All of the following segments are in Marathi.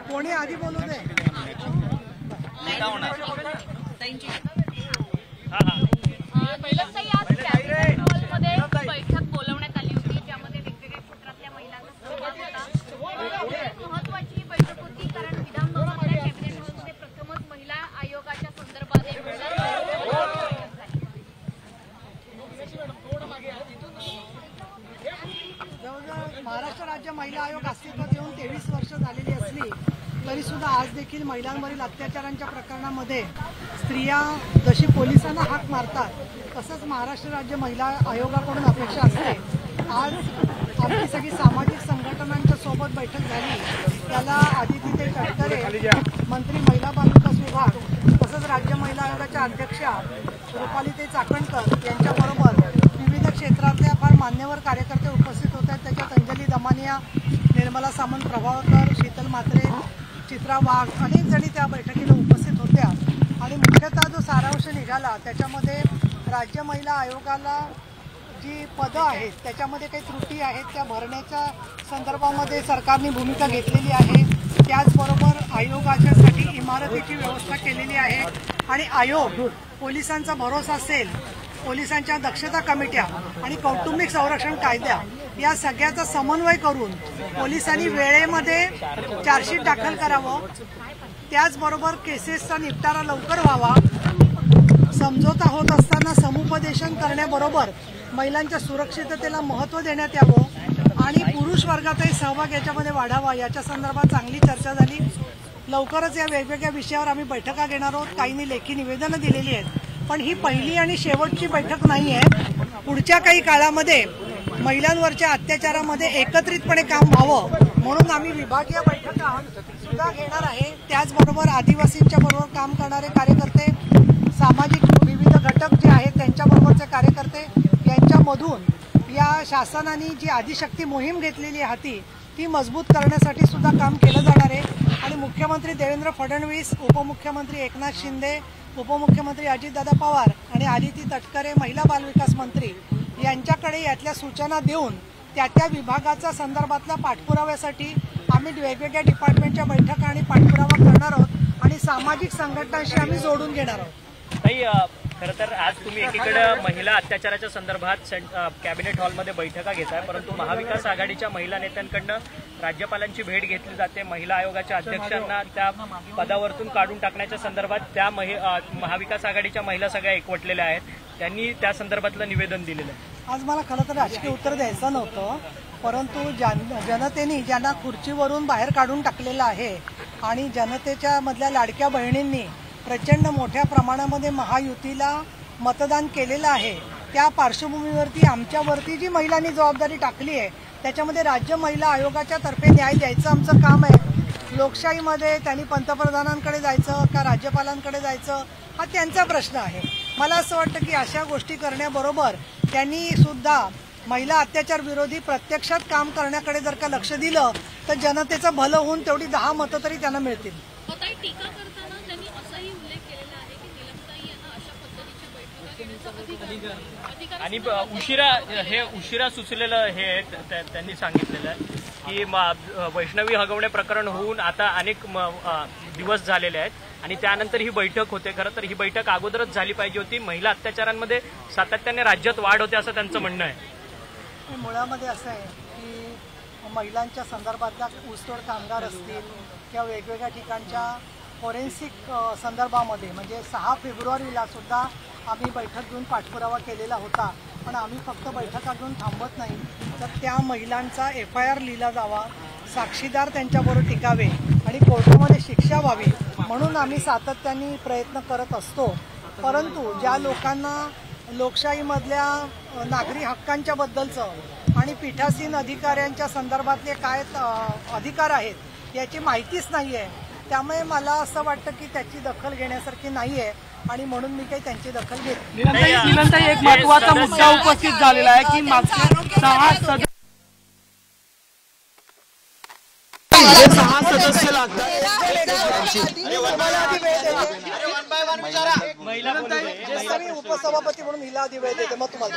कोणी आधी बोलू दे. बैठक बोलवण्यात आली होती, ज्यामध्ये वेगवेगळ्या क्षेत्रातल्या महिलांचा सहभाग होता. महत्वाची बैठक होती, कारण विधानभवनातल्या कॅबिनेट हॉलमध्ये प्रथमच महिला आयोगाच्या संदर्भात महाराष्ट्र राज्य महिला आयोग अस्तित्वात येऊन 23 वर्ष झालेली असली तरी सुद्धा आज देखील महिलांवरील अत्याचारांच्या प्रकरणामध्ये स्त्रिया जशी पोलिसांना हाक मारतात तसंच महाराष्ट्र राज्य महिला आयोगाकडून अपेक्षा असते. आज आपली सगळी सामाजिक संघटनांच्या सोबत बैठक झाली. त्याला आदिती तटकरे, मंत्री महिला बाल विकास विभाग, तसंच राज्य महिला आयोगाच्या अध्यक्षा रुपाली चाकणकर यांच्याबरोबर विविध क्षेत्रातल्या फार मान्यवर कार्यकर्ते उपस्थित होते. त्याच्यात अंजली दमानिया, निर्मला सामंत प्रभावकर, शीतल म्हात्रे, चित्रा वाघ अनेक जणी त्या बैठकीला उपस्थित होत्या. आणि मुख्यतः जो सारांश निघाला त्याच्यामध्ये राज्य महिला आयोगाला जी पदं आहेत त्याच्यामध्ये काही त्रुटी आहेत त्या भरण्याच्या संदर्भामध्ये सरकारने भूमिका घेतलेली आहे. त्याचबरोबर आयोगाच्यासाठी इमारतीची व्यवस्था केलेली आहे आणि आयोग पोलिसांचा भरोसा असेल, पोलिसांच्या दक्षता कमिट्या आणि कौटुंबिक संरक्षण कायदा या सगळ्याचा समन्वय करून पोलिसांनी वेळेमध्ये चार्जशीट दाखल करावं. त्याचबरोबर केसेसचा निपटारा लवकर व्हावा. समझोता होत असताना समुपदेशन करण्याबरोबर महिलांच्या सुरक्षिततेला महत्त्व देण्यात यावं आणि पुरुष वर्गाचाही सहभाग याच्यामध्ये वाढावा याच्या संदर्भात चांगली चर्चा झाली. लवकरच या वेगवेगळ्या विषयावर आम्ही बैठका घेणार आहोत. काहींनी लेखी निवेदनं दिलेली आहेत, पण ही पहिली आणि शेवटची बैठक नाही आहे. पुढच्या काही काळामध्ये महिलांवरच्या अत्याचारामध्ये एकत्रितपणे काम व्हावं म्हणून आम्ही विभागीय बैठका सुद्धा घेणार आहे. त्याचबरोबर आदिवासींच्या बरोबर काम करणारे कार्यकर्ते, सामाजिक विविध घटक जे आहेत त्यांच्याबरोबरचे कार्यकर्ते यांच्यामधून या शासनाने जी आदिशक्ती मोहीम घेतलेली हाती ती मजबूत करण्यासाठी सुद्धा काम केलं जाणार आहे. आणि मुख्यमंत्री देवेंद्र फडणवीस, उपमुख्यमंत्री एकनाथ शिंदे, उपमुख्यमंत्री अजितदादा पवार आणि आदिती तटकरे महिला बाल विकास मंत्री यांच्याकडे यातल्या सूचना देऊन त्या विभागाच्या संदर्भातल्या पाठपुराव्यासाठी आम्ही वेगवेगळ्या डिपार्टमेंटच्या बैठका आणि पाठपुरावा करणार आहोत आणि सामाजिक संघटनांशी आम्ही जोडून घेणार आहोत. खरं तर आज तुम्ही एकीकडे महिला अत्याचाराच्या संदर्भात कॅबिनेट हॉलमध्ये बैठका घेताय, परंतु महाविकास आघाडीच्या महिला नेत्यांकडनं राज्यपालांची भेट घेतली जाते. महिला आयोगाच्या अध्यक्षांना त्या पदावरतून काढून टाकण्याच्या संदर्भात त्या महाविकास आघाडीच्या महिला सगळ्या एकवटलेल्या आहेत. त्यांनी त्या संदर्भातलं निवेदन दिलेलं आहे. आज मला खरं तर राजकीय उत्तर द्यायचं नव्हतं, परंतु जनतेने ज्यांना खुर्चीवरून बाहेर काढून टाकलेलं आहे आणि जनतेच्या मधल्या लाडक्या बहिणींनी प्रचंड मोठ्या प्रमाणामध्ये महायुतीला मतदान केलेलं आहे, त्या पार्श्वभूमीवरती आमच्यावरती जी महिलांनी जबाबदारी टाकली आहे त्याच्यामध्ये राज्य महिला आयोगाच्या तर्फे न्याय द्यायचं आमचं काम आहे. लोकशाहीमध्ये त्यांनी पंतप्रधानांकडे जायचं का राज्यपालांकडे जायचं हा त्यांचा प्रश्न आहे. मला असं वाटतं की अशा गोष्टी करण्याबरोबर त्यांनी सुद्धा महिला अत्याचार विरोधी प्रत्यक्षात काम करण्याकडे जर का लक्ष दिलं तर जनतेचं भलं होऊन तेवढी 10 मतं तरी त्यांना मिळतील. टीका करताना त्यांनी असाही उल्लेख केलेला आहे की निलमताई यांना अशा पद्धतीच्या बैठका घेण्याचा आणि उशिरा सुचलेलं हे त्यांनी सांगितलेलं आहे की वैष्णवी हगवणे प्रकरण होऊन आता अनेक दिवस झालेले आहेत आणि त्यानंतर ही बैठक होते. खरं तर ही बैठक अगोदरच झाली पाहिजे होती. महिला अत्याचारांमध्ये सातत्याने राज्यात वाढ होते असं त्यांचं म्हणणं आहे. मुळामध्ये असं आहे की महिलांच्या संदर्भातल्या ऊसतोड कामगार असतील किंवा वेगवेगळ्या ठिकाणच्या फॉरेन्सिक संदर्भामध्ये म्हणजे 6 फेब्रुवारीला सुद्धा आम्ही बैठक घेऊन पाठपुरावा केलेला होता. पण आम्ही फक्त बैठका घेऊन थांबत नाही, तर त्या महिलांचा FIR लिहिला जावा, साक्षीदार त्यांच्याबरोबर टिकावे आणि कोर्टामध्ये शिक्षा व्हावी म्हणून आम्ही सातत्याने प्रयत्न करत असतो. परंतु ज्या लोकांना लोकशाहीमधल्या नागरी हक्कांच्या बद्दलचं आणि पीठासीन अधिकाऱ्यांच्या संदर्भातले काय अधिकार आहेत याची माहितीच नाही आहे, त्यामुळे मला असं वाटतं की त्याची दखल घेण्यासारखी नाही आहे आणि म्हणून मी काही त्यांची दखल घेत नाही. एक महत्त्वाचा मुद्दा उपस्थित झालेला आहे की मागच्या 6 सदस्य लागतात. उपसभापती म्हणून हिला आधी वेळ देते मग तुम्हाला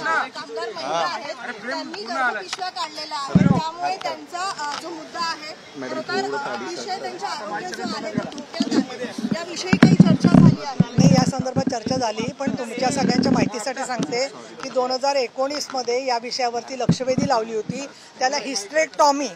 कामगार महिला आहेत त्यांनी गर्भपिशव्या काढलेल्या आहेत, त्यामुळे त्यांचा जो मुद्दा आहे खरं तर अतिशय त्यांचे आरोग्य जो आहे ते धोक्यात आहे, याविषयी काही चर्चा झाली आहे? नाही, या संदर्भात चर्चा झाली, पण तुमच्या सगळ्यांच्या माहितीसाठी सांगते की 2019 मध्ये या विषयावरती लक्षवेधी लावली होती. त्याला हिस्टेरेक्टॉमी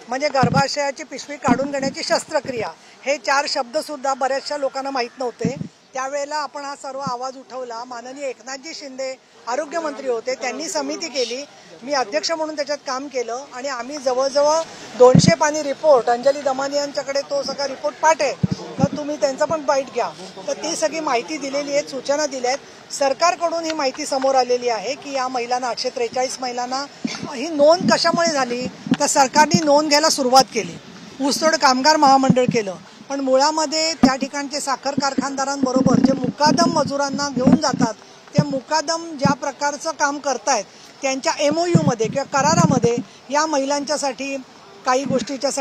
म्हणजे गर्भाशयाची पिशवी काढून घेण्याची शस्त्रक्रिया, हे 4 शब्द सुद्धा बऱ्याचशा लोकांना माहीत नव्हते. त्यावेळेला आपण हा सर्व आवाज उठवला. माननीय एकनाथजी शिंदे आरोग्यमंत्री होते, त्यांनी समिती केली, मी अध्यक्ष म्हणून त्याच्यात काम केलं आणि आम्ही जवळजवळ 200 पानी रिपोर्ट, अंजली दमानी यांच्याकडे तो सगळा रिपोर्ट पाठ आहे, तर तुम्ही त्यांचा पण बाईट घ्या. तर ती सगळी माहिती दिलेली आहे, सूचना दिल्या आहेत. सरकारकडून ही माहिती समोर आलेली आहे की या महिलांना 843 महिलांना ही नोंद कशामुळे झाली, तर सरकारने नोंद घ्यायला सुरुवात केली, ऊसतोड कामगार महामंडळ केलं, पण मुळामध्ये त्या ठिकाणचे साखर कारखानदारांबरोबर जे मुकादम मजुरांना घेऊन जातात, ते मुकादम ज्या प्रकारचं काम करतायत त्यांच्या MOU मध्ये किंवा करारामध्ये या महिलांच्यासाठी काही गोष्टीच्या